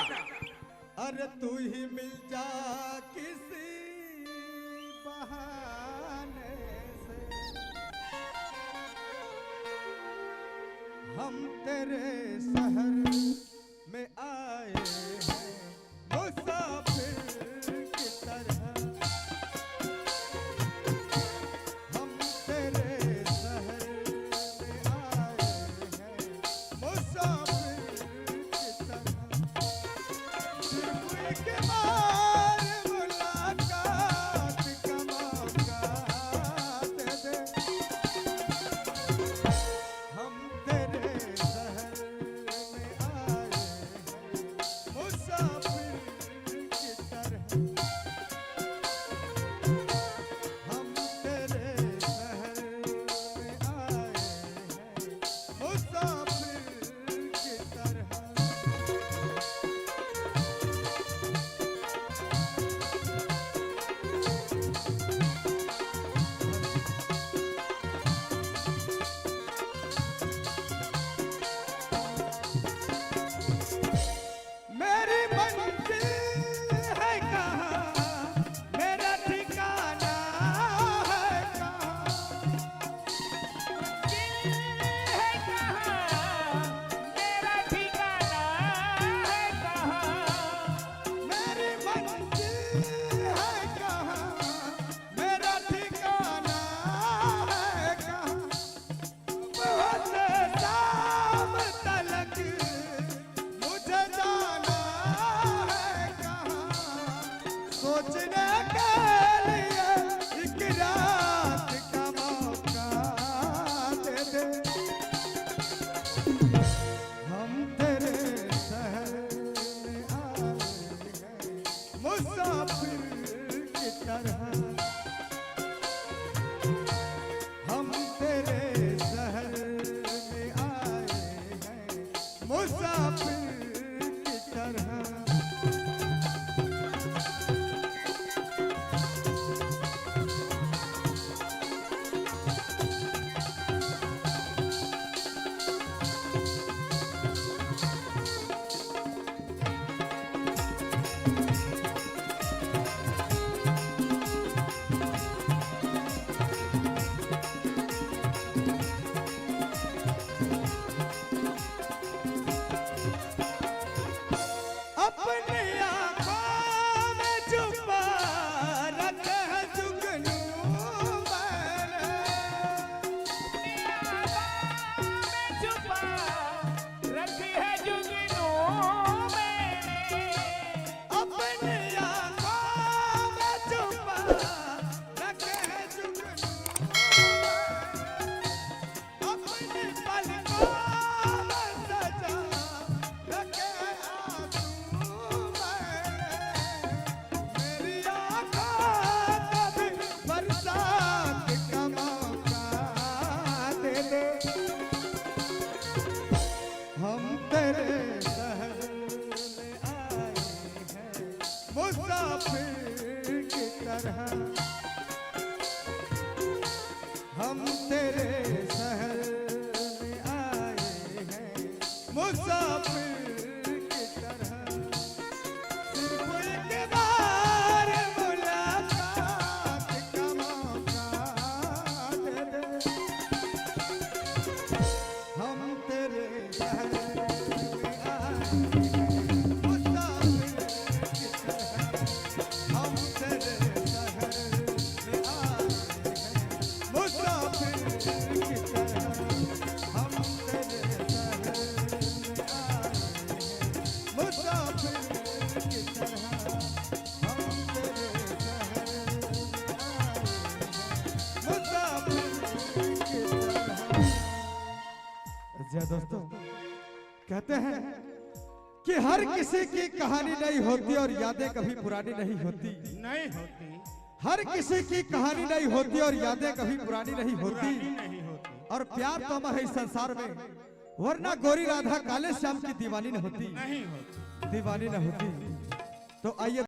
बेटा। अरे तू ही मिल जा किसी बहाने से, हम तेरे शहर में आए हैं मुसाफिर की तरह। हम तेरे शहर में आए हैं मुसाफिर की तरह। सिर्फ एक बार मुलाकात का मौका दे दे। हम तेरे शहर में आए हैं मुसाफिर की तरह। हम तेरे शहर में आए हैं मुसाफिर की तरह। मेरी मंजिल है कहाँ, मेरा ठिकाना है कहाँ। है कहाँ मेरा ठिकाना है कहाँ। मेरी मंजिल है कहाँ, मेरा ठिकाना है कहाँ। बहुत शाम तलक मुझे जाना है कहाँ। सोचने के लिए एक रात का मौका दे दे। हम तेरे शहर में आए हैं मुसाफिर की तरह। हम तेरे शहर में आए हैं मुसाफिर की तरह। अपनी आँखों में छुपा रखे है जुगनू मैंने। में छुपा रखी है जुगनू मैंने। अपनी आँखों में छुपा रखे है जुगनू मैंने। अपनी पलकों में सजा रखे है आंसू मैंने। मेरी आँखों को भी बरसात का मौका दे दे। हम तेरे शहर में आए हैं मुसाफिर की तरह। हम तेरे शहर में आए हैं मुसाफिर की तरह। सिर्फ एक बार मुलाकात का मौका दे दे। हम तेरे शहर में आए हैं मुसाफिर की तरह। हम तेरे शहर में आए हैं मुसाफिर की तरह। हम तेरे शहर में आए हैं मुसाफिर की तरह। हम तेरे शहर में आए हैं मुसाफिर की तरह। जी दोस्तों, कहते हैं कि हर किसी की कहानी नहीं होती और यादें कभी पुरानी नहीं होती। नहीं होती, हर किसी की कहानी नहीं होती और यादें कभी पुरानी नहीं होती। नहीं होती। और प्यार तो अमर है इस संसार में, वरना गोरी राधा काले श्याम की दीवानी न होती। नहीं होती। दीवानी न होती। तो आइए